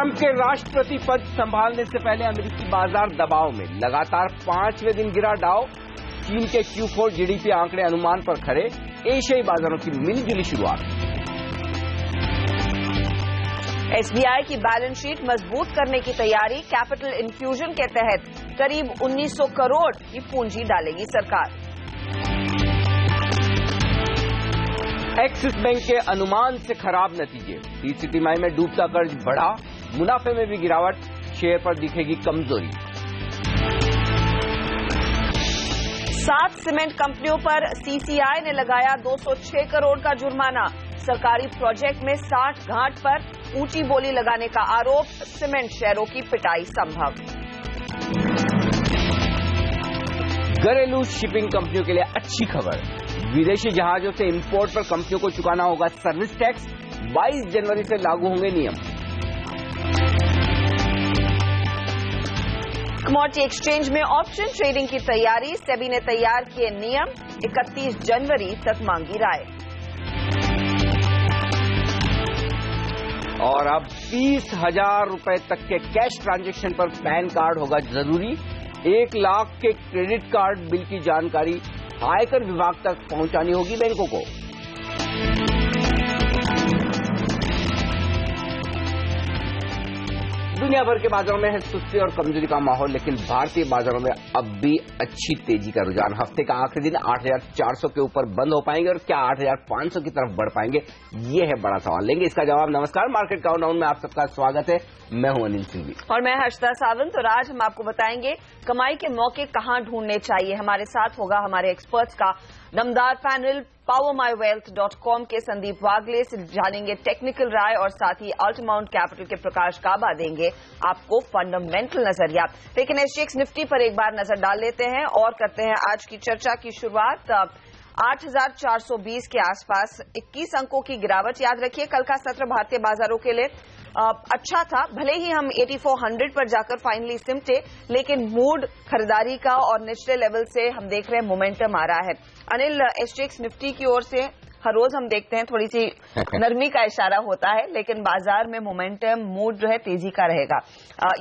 Trump के राष्ट्रपति पद संभालने से पहले अमेरिकी बाजार दबाव में, लगातार 5वें दिन गिरा डाउ। चीन के Q4 जीडीपी आंकड़े अनुमान पर खड़े। एशियाई बाजारों की मिलीजुली शुरुआत। एसबीआई की बैलेंस शीट मजबूत करने की तैयारी। कैपिटल इन्फ्यूजन के तहत करीब 1900 करोड़ की पूंजी डालेगी सरकार। एक्सिस बैंक के अनुमान से खराब नतीजे। तीसरी तिमाही में डूबता कर्ज बढ़ा, मुनाफे में भी गिरावट, शेयर पर दिखेगी कमजोरी। 7 सीमेंट कंपनियों पर सीसीआई ने लगाया 206 करोड़ का जुर्माना। सरकारी प्रोजेक्ट में 60 घाट पर ऊंची बोली लगाने का आरोप। सीमेंट शेयरों की पिटाई संभव। घरेलू शिपिंग कंपनियों के लिए अच्छी खबर। विदेशी जहाजों से इंपोर्ट पर कंपनियों को चुकाना होगा सर्विस टैक्स। 22 जनवरी से लागू होंगे नियम। कमोडिटी एक्सचेंज में ऑप्शन ट्रेडिंग की तैयारी। सेबी ने तैयार किए नियम। 31 जनवरी तक मांगी राय। और अब 30,000 रुपए तक के कैश ट्रांजैक्शन पर पैन कार्ड होगा जरूरी। 1 लाख के क्रेडिट कार्ड बिल की जानकारी आयकर विभाग तक पहुंचानी होगी बैंकों को। दुनिया भर के बाजारों में है सुस्ती और कमजोरी का माहौल, लेकिन भारतीय बाजारों में अब भी अच्छी तेजी का रुझान। हफ्ते का आखिरी दिन 8,400 के ऊपर बंद हो पाएंगे और क्या 8,500 की तरफ बढ़ पाएंगे, ये है बड़ा सवाल। लेंगे इसका जवाब। नमस्कार, मार्केट काउंटडाउन में आप सबका स्वागत है। मैं हूं अनिल सिंघवी और मैं हर्षदा सावंत। और आज हम आपको बताएंगे कमाई के मौके कहां ढूंढने चाहिए। हमारे साथ होगा हमारे एक्सपर्ट्स का दमदार पैनल। powermywealth.com के संदीप वागले से जानेंगे टेक्निकल राय और साथ ही अल्टमाउंट कैपिटल के प्रकाश काबा देंगे आपको फंडामेंटल नजरिया। लेकिन एसजीएक्स निफ्टी पर एक बार नजर डाल लेते हैं और करते हैं आज की चर्चा की शुरुआत। 8,420 के आसपास 21 अंकों की गिरावट। याद रखिए कल का सत्र भारतीय बाजारों के लिए अच्छा था। भले ही हम 8400 पर जाकर फाइनली सिमटे, लेकिन मूड खरीदारी का और निचले लेवल से हम देख रहे हैं मोमेंटम आ रहा है। अनिल, एसजीएक्स निफ्टी की ओर से हर रोज हम देखते हैं थोड़ी सी नरमी का इशारा होता है, लेकिन बाजार में मोमेंटम मूड जो है तेजी का रहेगा।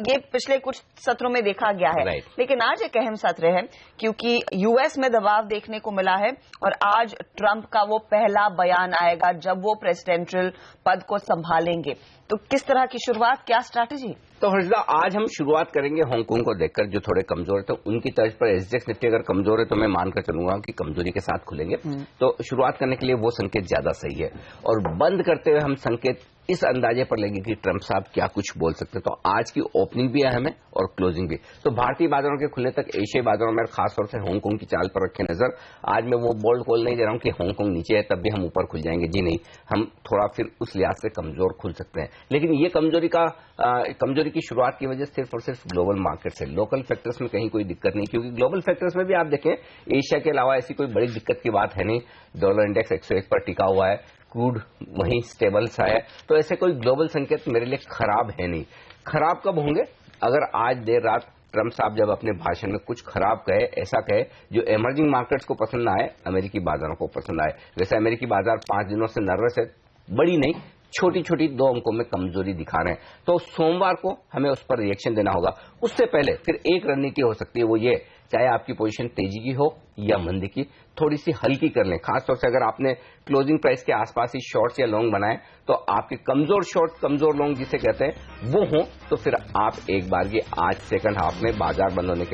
ये पिछले कुछ सत्रों में देखा गया है। लेकिन आज एक अहम सत्र है क्योंकि यूएस में दबाव देखने को मिला है और आज ट्रंप का वो पहला बयान आएगा जब वो प्रेसिडेंशियल पद को संभालेंगे। तो किस तरह की शुरुआत, क्या स्ट्रैटेजी? तो हर्षदा, आज हम शुरुआत करेंगे हांगकांग को देखकर, जो थोड़े कमजोर है। तो उनकी तर्ज पर एसजीएक्स निफ्टी अगर कमजोर है तो मैं मानकर चलूंगा कि कमजोरी के साथ खुलेंगे। तो शुरुआत करने के लिए वो संकेत ज्यादा सही है। और बंद करते हुए हम संकेत इस अंदाजे पर लेंगे कि ट्रंप साहब क्या कुछ बोल सकते हैं। तो आज की ओपनिंग भी अहम है और क्लोजिंग भी। तो भारतीय बाजारों के खुलने तक एशियाई बाजारों में खासतौर से हांगकांग की चाल पर रखें नजर। आज मैं वो बोल्ड कॉल नहीं दे रहा हूं कि हांगकांग नीचे है तब भी हम ऊपर खुल जाएंगे। जी नहीं, हम थोड़ा फिर उस लिहाज से कमजोर खुल सकते हैं। लेकिन ये कमजोरी की शुरुआत की वजह सिर्फ और सिर्फ ग्लोबल मार्केट से, लोकल फैक्टर्स में कहीं कोई दिक्कत नहीं। क्योंकि ग्लोबल फैक्टर्स में भी आप देखें एशिया के अलावा ऐसी कोई बड़ी दिक्कत की बात है नहीं। डॉलर इंडेक्स 101 पर टिका हुआ है, क्रूड वहीं स्टेबल सा है। तो ऐसे कोई ग्लोबल संकेत मेरे लिए खराब है नहीं। खराब कब होंगे? अगर आज देर रात ट्रंप साहब जब अपने भाषण में कुछ खराब कहे, ऐसा कहे जो इमर्जिंग मार्केट्स को पसंद ना आए, अमेरिकी बाजारों को पसंद आए। वैसे अमेरिकी बाजार 5 दिनों से नर्वस है, बड़ी नहीं, छोटी छोटी 2 अंकों में कमजोरी दिखा रहे हैं। तो सोमवार को हमें उस पर रिएक्शन देना होगा। उससे पहले फिर एक रणनीति हो सकती है, वो ये, चाहे आपकी पोजीशन तेजी की हो या मंदी की, थोड़ी सी हल्की कर लें। खासतौर से अगर आपने क्लोजिंग प्राइस के आसपास ही शॉर्ट्स या लॉन्ग बनाए तो आपके कमजोर शॉर्ट कमजोर लॉन्ग जिसे कहते हैं वो हो, तो फिर आप एक बार की आज सेकंड हाफ में बाजार बंद होने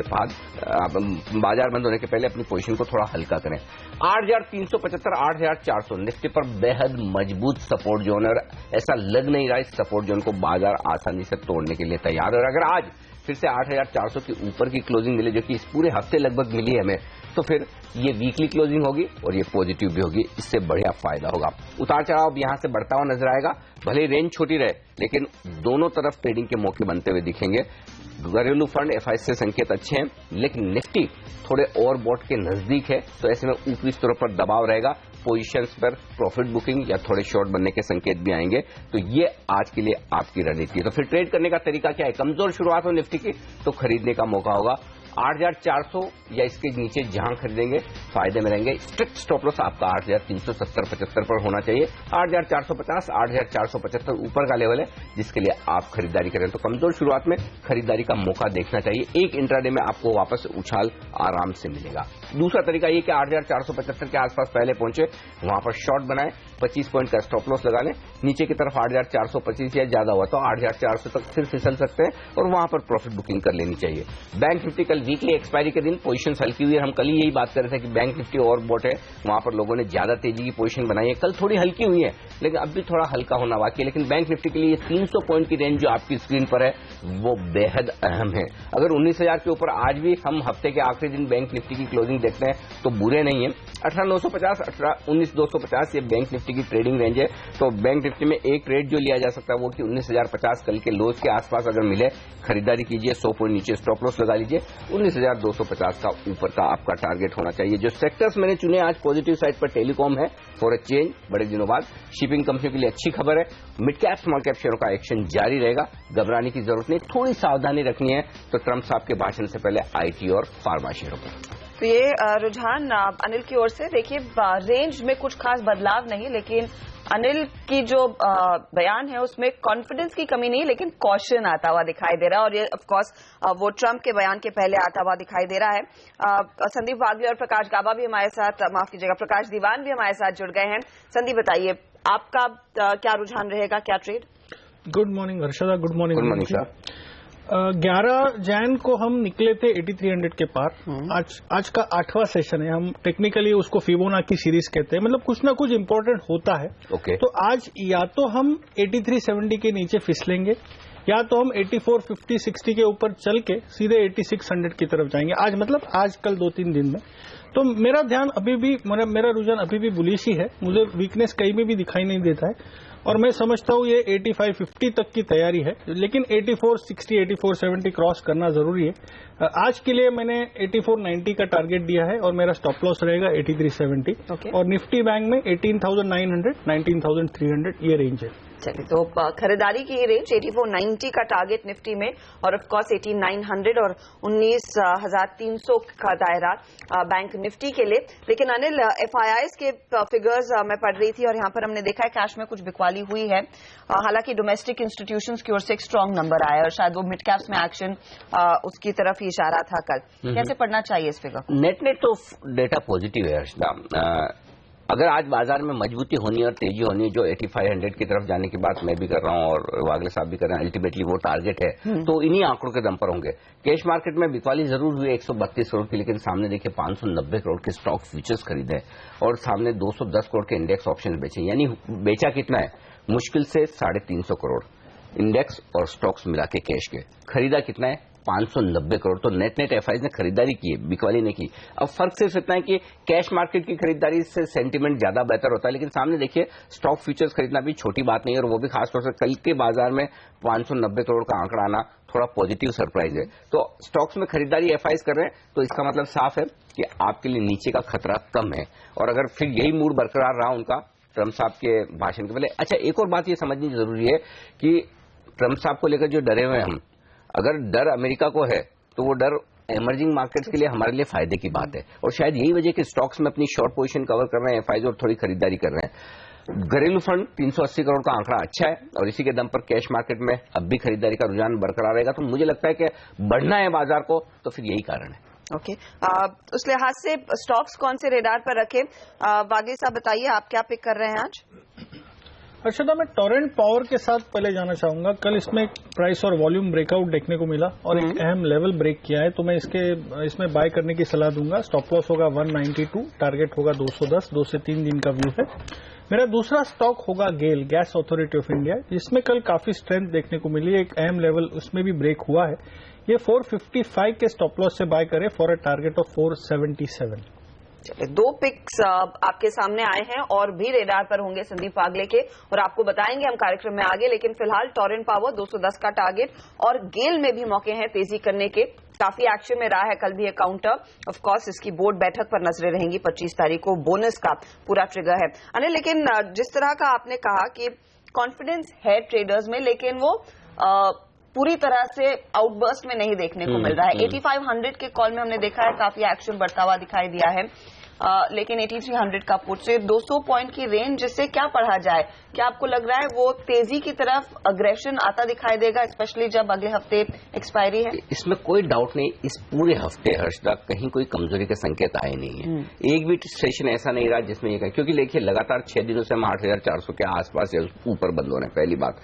के पहले अपनी पोजीशन को थोड़ा हल्का करें। 8,375 8,400 निफ्टी पर बेहद मजबूत सपोर्ट जोन है और ऐसा लग नहीं रहा इस सपोर्ट जोन को बाजार आसानी से तोड़ने के लिए तैयार है। और अगर आज फिर से 8,400 के ऊपर की क्लोजिंग मिले, जो कि इस पूरे हफ्ते लगभग मिली है हमें, तो फिर ये वीकली क्लोजिंग होगी और ये पॉजिटिव भी होगी। इससे बढ़िया फायदा होगा। उतार चढ़ाव यहां से बढ़ता हुआ नजर आएगा। भले रेंज छोटी रहे, लेकिन दोनों तरफ ट्रेडिंग के मौके बनते हुए दिखेंगे। घरेलू फंड एफआई से संकेत अच्छे हैं, लेकिन निफ्टी थोड़े ओवरबॉट के नजदीक है। तो ऐसे में ऊपरी स्तरों पर दबाव रहेगा। पोजीशंस पर प्रॉफिट बुकिंग या थोड़े शॉर्ट बनने के संकेत भी आएंगे। तो ये आज के लिए आपकी रणनीति है। तो फिर ट्रेड करने का तरीका क्या है? कमजोर शुरुआत हो निफ्टी की तो खरीदने का मौका होगा 8,400 या इसके नीचे जहां खरीदेंगे फायदे में रहेंगे। स्ट्रिक्ट स्टॉप लॉस आपका 8,370-75 पर होना चाहिए। 8,450, 8,475 ऊपर का लेवल है जिसके लिए आप खरीदारी करें तो कमजोर शुरुआत में खरीदारी का मौका देखना चाहिए। एक इंट्राडे में आपको वापस उछाल आराम से मिलेगा। दूसरा तरीका ये कि 8,475 के आसपास पहले पहुंचे, वहां पर शॉर्ट बनाए, 25 पॉइंट का स्टॉप लॉस लगा लें। नीचे की तरफ 8,425 या ज्यादा हुआ तो 8,400 तक फिर फिसल सकते हैं और वहां पर प्रॉफिट बुकिंग कर लेनी चाहिए। बैंक निफ्टी कल वीकली एक्सपायरी के दिन पोजीशन हल्की हुई है। हम कल ही यही बात कर रहे थे कि बैंक निफ्टी और बोट है, वहां पर लोगों ने ज्यादा तेजी की पोजीशन बनाई है। कल थोड़ी हल्की हुई है लेकिन अब भी थोड़ा हल्का होना बाकी है। लेकिन बैंक निफ्टी के लिए 300 पॉइंट की रेंज जो आपकी स्क्रीन पर है वो बेहद अहम है। अगर 19,000 के ऊपर आज भी हम हफ्ते के आखिरी दिन बैंक निफ्टी की क्लोजिंग देखते हैं तो बुरे नहीं है। 18,950, 19,250 ये बैंक निफ्टी की ट्रेडिंग रेंज है। तो बैंक निफ्टी में एक ट्रेड जो लिया जा सकता है वो कि 19,050 कल के लोज के आसपास अगर मिले खरीदारी कीजिए, 100 पॉइंट नीचे स्टॉप लॉस लगा लीजिए। 19,250 का ऊपर का आपका टारगेट होना चाहिए। जो सेक्टर्स मैंने चुने आज पॉजिटिव साइड पर टेलीकॉम है फॉर अ चेंज, बड़े दिनों बाद। शिपिंग कंपनियों के लिए अच्छी खबर है। मिड कैप स्मॉल कैप शेयरों का एक्शन जारी रहेगा, घबराने की जरूरत नहीं, थोड़ी सावधानी रखनी है तो ट्रंप साहब के भाषण से पहले आईटी और फार्मा शेयरों पर। तो ये रुझान अनिल की ओर से। देखिए रेंज में कुछ खास बदलाव नहीं, लेकिन अनिल की जो बयान है उसमें कॉन्फिडेंस की कमी नहीं लेकिन कॉशन आता हुआ दिखाई दे रहा है और ये ऑफ कोर्स वो ट्रंप के बयान के पहले आता हुआ दिखाई दे रहा है। संदीप वागले और प्रकाश गाबा भी हमारे साथ, माफ कीजिएगा प्रकाश दीवान भी हमारे साथ जुड़ गए हैं। संदीप बताइए आपका क्या रुझान रहेगा, क्या trade? Good morning Harshada. Good morning sir. 11 Jain को हम निकले थे 8300 के पार। आज का 8वां सेशन है। हम टेक्निकली उसको फिबोनाची सीरीज कहते हैं, मतलब कुछ ना कुछ इंपॉर्टेंट होता है। तो आज या तो हम 8370 के नीचे फिसलेंगे या तो हम 8450 60 के ऊपर चल के सीधे 8600 की तरफ जाएंगे। आज मतलब आज कल 2-3 दिन में। तो मेरा ध्यान अभी भी, मेरा रुझान अभी भी बुलिश ही है। मुझे वीकनेस कहीं में भी दिखाई नहीं देता है और मैं समझता हूं ये 8550 तक की तैयारी है, लेकिन 8460 8470 क्रॉस करना जरूरी है। आज के लिए मैंने 8490 का टारगेट दिया है और मेरा स्टॉप लॉस रहेगा 8370 और निफ्टी बैंक में 18,900 19,300 ये रेंज है। चलिए, तो खरीदारी की रेंज 8490 का टारगेट निफ्टी में और ऑफ कोर्स 18,900 और 19,300 का दायरा बैंक निफ्टी के लिए। लेकिन अनिल, एफआईआईज के फिगर्स मैं पढ़ रही थी और यहाँ पर हमने देखा है कैश में कुछ बिकवाली हुई है। हालांकि डोमेस्टिक इंस्टीट्यूशंस की ओर से एक स्ट्रांग नंबर आया और शायद वो मिड कैप्स में एक्शन उसकी तरफ ही इशारा था कल। कैसे पढ़ना चाहिए इस फिगर? नेट तो डेटा पॉजिटिव है हर्षदा। अगर आज बाजार में मजबूती होनी और तेजी होनी, जो 8500 की तरफ जाने की बात मैं भी कर रहा हूं और वागले साहब भी कर रहे हैं, अल्टीमेटली वो टारगेट है, तो इन्हीं आंकड़ों के दम पर होंगे। कैश मार्केट में बिकवाली जरूर हुई 132 करोड़ की, लेकिन सामने देखिए 590 करोड़ के स्टॉक फ्यूचर्स खरीदे और सामने 210 करोड़ के इंडेक्स ऑप्शन बेचे। यानी बेचा कितना है? मुश्किल से 350 करोड़ इंडेक्स और स्टॉक्स मिला के कैश के। खरीदा कितना है? 590 करोड़। तो नेट एफआईआईज ने खरीदारी की है, बिकवाली ने की। अब फर्क सिर्फ इतना है कि कैश मार्केट की खरीदारी से सेंटीमेंट ज्यादा बेहतर होता है, लेकिन सामने देखिए स्टॉक फ्यूचर्स खरीदना भी छोटी बात नहीं है और वो भी खासतौर से कल के बाजार में 590 करोड़ का आंकड़ा आना थोड़ा पॉजिटिव सरप्राइज है। तो स्टॉक्स में खरीदारी एफआईआईज कर रहे हैं तो इसका मतलब साफ है कि आपके लिए नीचे का खतरा कम है। और अगर फिर यही मूड बरकरार रहा उनका ट्रंप साहब के भाषण के पहले। अच्छा, एक और बात ये समझनी जरूरी है कि ट्रंप साहब को लेकर जो डरे हुए हम, अगर डर अमेरिका को है तो वो डर इमर्जिंग मार्केट्स के लिए हमारे लिए फायदे की बात है और शायद यही वजह कि स्टॉक्स में अपनी शॉर्ट पोजीशन कवर कर रहे हैं एफआईआईज और थोड़ी खरीदारी कर रहे हैं। घरेलू फंड 380 करोड़ का आंकड़ा अच्छा है और इसी के दम पर कैश मार्केट में अब भी खरीदारी का रुझान बरकरार रहेगा। तो मुझे लगता है कि बढ़ना है बाजार को तो फिर यही कारण है। ओके, उस लिहाज से स्टॉक्स कौन से रेडार पर रखे? वागले साहब बताइए, आप क्या पिक कर रहे हैं आज? हर्षदा, मैं टोरेंट पावर के साथ पहले जाना चाहूंगा। कल इसमें प्राइस और वॉल्यूम ब्रेकआउट देखने को मिला और एक अहम लेवल ब्रेक किया है, तो मैं इसमें बाय करने की सलाह दूंगा। स्टॉप लॉस होगा 192, टारगेट होगा 210, 2 से 3 दिन का व्यू है। मेरा दूसरा स्टॉक होगा गेल, गैस अथॉरिटी ऑफ इंडिया, जिसमें कल काफी स्ट्रेंथ देखने को मिली। एक अहम लेवल उसमें भी ब्रेक हुआ है। ये 455 के स्टॉप लॉस से बाय करें फॉर अ टारगेट ऑफ 477। दो पिक्स आपके सामने आए हैं और भी रेडार पर होंगे संदीप वागले के और आपको बताएंगे हम कार्यक्रम में आगे। लेकिन फिलहाल टोरेंट पावर 210 का टारगेट और गेल में भी मौके हैं तेजी करने के। काफी एक्शन में रहा है कल भी ये काउंटर। ऑफ कोर्स इसकी बोर्ड बैठक पर नजरें रहेंगी 25 तारीख को, बोनस का पूरा ट्रिगर है। अनिल, लेकिन जिस तरह का आपने कहा कि कॉन्फिडेंस है ट्रेडर्स में, लेकिन वो पूरी तरह से आउटबर्स्ट में नहीं देखने को मिल रहा है। 8500 के कॉल में हमने देखा है काफी एक्शन बढ़ता हुआ दिखाई दिया है, लेकिन 8300 का पुट से 200 पॉइंट की रेंज, जिससे क्या पढ़ा जाए? क्या आपको लग रहा है वो तेजी की तरफ अग्रेशन आता दिखाई देगा, स्पेशली जब अगले हफ्ते एक्सपायरी है? इसमें कोई डाउट नहीं, इस पूरे हफ्ते हर्षदा कहीं कोई कमजोरी के संकेत आए नहीं है। एक भी सेशन ऐसा नहीं रहा जिसमें ये कहें, क्योंकि देखिए लगातार 6 दिनों से हम 8400 के आसपास या ऊपर बंद हो रहे हैं। पहली बात,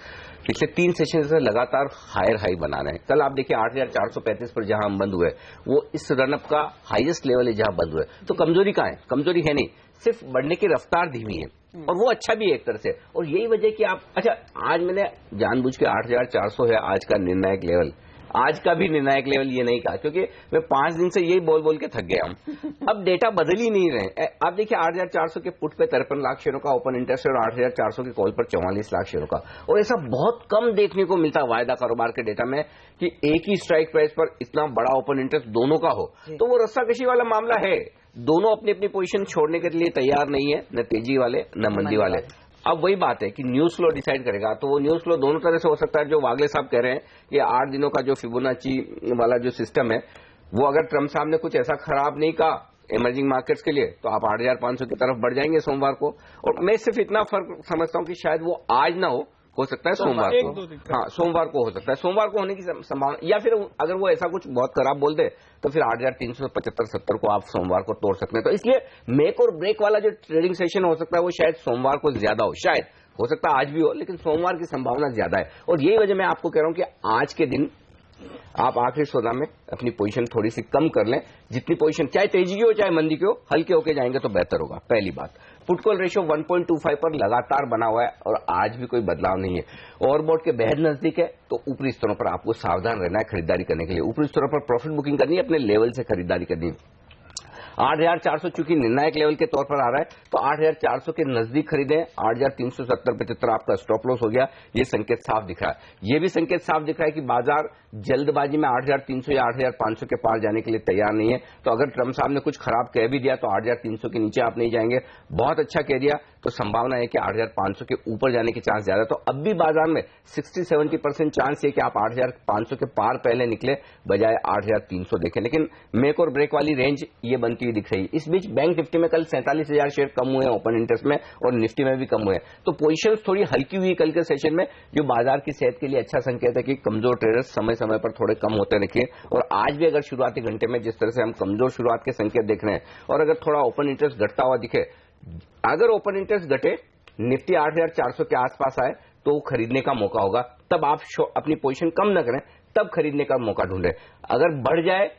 पिछले 3 सेशन से लगातार हायर हाई बना रहे हैं। कल आप देखिए 8435 पर जहां हम बंद हुए, वो इस रनअप का हाईएस्ट लेवल है जहां बंद हुए। तो कमजोरी कहां है? कमजोरी है नहीं, सिर्फ बढ़ने की रफ्तार धीमी है, और वो अच्छा भी है एक तरह से। और यही वजह कि आप, अच्छा आज मैंने जानबूझ के 8400 है आज का निर्णायक लेवल, आज का भी निर्णायक लेवल ये नहीं कहा, क्योंकि मैं 5 दिन से यही बोल बोल के थक गया हूं। अब डेटा बदल ही नहीं रहे। आप देखिए 8400 के पुट पे 53 लाख शेयरों का ओपन इंटरेस्ट और 8400 के कॉल पर 44 लाख शेयरों का, और ऐसा बहुत कम देखने को मिलता वायदा कारोबार के डेटा में कि एक ही स्ट्राइक प्राइस पर इतना बड़ा ओपन इंटरेस्ट दोनों का हो। तो वो रस्साकशी वाला मामला है, दोनों अपनी अपनी पोजीशन छोड़ने के लिए तैयार नहीं है, न तेजी वाले न मंदी वाले। अब वही बात है कि न्यूज फ्लो डिसाइड करेगा, तो वो न्यूज फ्लो दोनों तरह से हो सकता है। जो वागले साहब कह रहे हैं कि 8 दिनों का जो फिबोनाची वाला जो सिस्टम है, वो अगर ट्रम्प साहब ने कुछ ऐसा खराब नहीं कहा इमर्जिंग मार्केट्स के लिए, तो आप 8500 की तरफ बढ़ जाएंगे सोमवार को। और मैं सिर्फ इतना फर्क समझता हूं कि शायद वो आज ना हो सकता है सोमवार को। हाँ, सोमवार को हो सकता है, सोमवार को होने की संभावना, या फिर अगर वो ऐसा कुछ बहुत खराब बोल दे तो फिर 8375-70 को आप सोमवार को तोड़ सकते हैं। तो इसलिए मेक और ब्रेक वाला जो ट्रेडिंग सेशन हो सकता है वो शायद सोमवार को ज्यादा हो, शायद हो सकता है आज भी हो, लेकिन सोमवार की संभावना ज्यादा है। और यही वजह मैं आपको कह रहा हूं कि आज के दिन आप आखिरी सौदा में अपनी पोजीशन थोड़ी सी कम कर लें। जितनी पोजीशन चाहे तेजी की हो चाहे मंदी की हो, हल्के होके जाएंगे तो बेहतर होगा। पहली बात, पुट कॉल रेशियो 1.25 पर लगातार बना हुआ है और आज भी कोई बदलाव नहीं है। ओवरबॉट के बेहद नजदीक है, तो ऊपरी स्तरों पर आपको सावधान रहना है खरीदारी करने के लिए। ऊपरी स्तरों पर प्रॉफिट बुकिंग करनी है, अपने लेवल से खरीदारी करनी है। 8400 चूंकि निर्णायक लेवल के तौर पर आ रहा है, तो 8400 के नजदीक खरीदें। 8370-75 आपका स्टॉप लॉस हो गया, ये संकेत साफ दिख रहा है। ये भी संकेत साफ दिख रहा है कि बाजार जल्दबाजी में 8300 या 8500 के पार जाने के लिए तैयार नहीं है। तो अगर ट्रम्प साहब ने कुछ खराब कह भी दिया तो 8300 के नीचे आप नहीं जाएंगे। बहुत अच्छा कह दिया तो संभावना है कि 8500 के ऊपर जाने की चांस ज्यादा। तो अब भी बाजार में 60-70% चांस है कि आप 8500 के पार पहले निकले, बजाय 8300 देखें। लेकिन मेक और ब्रेक वाली रेंज ये बनती हुई दिख रही है। इस बीच बैंक निफ्टी में कल 47,000 शेयर कम हुए ओपन इंटरेस्ट में, और निफ्टी में भी कम हुए। तो पोजीशन थोड़ी हल्की हुई कल के सेशन में, जो बाजार की सेहत के लिए अच्छा संकेत है कि कमजोर ट्रेडर्स समय समय पर थोड़े कम होते रखिए। और आज भी अगर शुरुआती घंटे में जिस तरह से हम कमजोर शुरुआत के संकेत देख रहे हैं, और अगर थोड़ा ओपन इंटरेस्ट घटता हुआ दिखे, अगर ओपन इंटरेस्ट घटे, निफ्टी 8400 के आसपास आए, तो खरीदने का मौका होगा। तब आप अपनी पोजीशन कम न करें, तब खरीदने का मौका ढूंढें। अगर बढ़ जाए,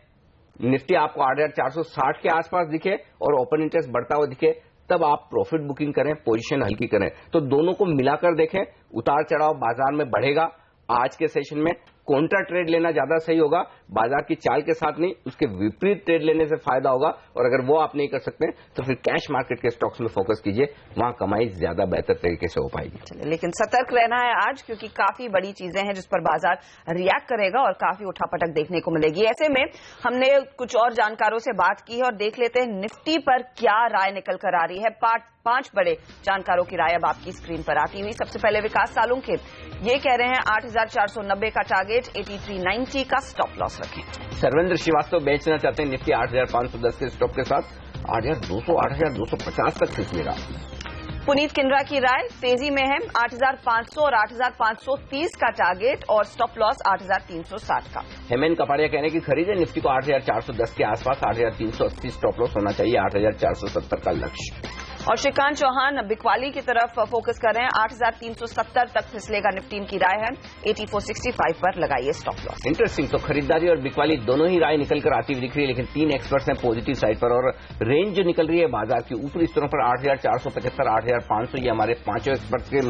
निफ्टी आपको 8460 के आसपास दिखे और ओपन इंटरेस्ट बढ़ता हुआ दिखे, तब आप प्रॉफिट बुकिंग करें, पोजीशन हल्की करें। तो दोनों को मिलाकर देखें, उतार चढ़ाव बाजार में बढ़ेगा। आज के सेशन में कॉन्ट्रा ट्रेड लेना ज्यादा सही होगा, बाजार की चाल के साथ नहीं, उसके विपरीत ट्रेड लेने से फायदा होगा। और अगर वो आप नहीं कर सकते तो फिर कैश मार्केट के स्टॉक्स में फोकस कीजिए, वहां कमाई ज्यादा बेहतर तरीके से हो पाएगी। लेकिन सतर्क रहना है आज, क्योंकि काफी बड़ी चीजें हैं जिस पर बाजार रिएक्ट करेगा और काफी उठापटक देखने को मिलेगी। ऐसे में हमने कुछ और जानकारों से बात की है और देख लेते हैं निफ्टी पर क्या राय निकल कर आ रही है। 5 बड़े जानकारों की राय अब आपकी स्क्रीन पर आती हुई। सबसे पहले विकास सालुंखे ये कह रहे हैं 8490 का टारगेट, 8390 का स्टॉप लॉस रखें। सर्वेंद्र श्रीवास्तव बेचना चाहते हैं निफ्टी 8510 के स्टॉप के साथ, 8200 8250 तक खिंचेगा। पुनीत किंद्रा की राय तेजी में है, 8500 और 8530 का टारगेट और स्टॉप लॉस 8360 का। हेमेन कपाड़िया कहने की खरीदे निफ्टी को 8410 के आसपास, 8380 स्टॉप लॉस होना चाहिए, 8470 का लक्ष्य। और श्रीकांत चौहान बिकवाली की तरफ फोकस कर रहे हैं, 8370 तक फिसलेगा निफ्टी की राय है, 8465 पर लगाइए स्टॉप लॉस। इंटरेस्टिंग, तो खरीदारी और बिकवाली दोनों ही राय निकल कर आती हुई दिख रही है, लेकिन 3 एक्सपर्ट्स हैं पॉजिटिव साइड पर। और रेंज जो निकल रही है बाजार की ऊपरी स्तरों पर 8475 8500, ये हमारे 5 एक्सपर्ट्स के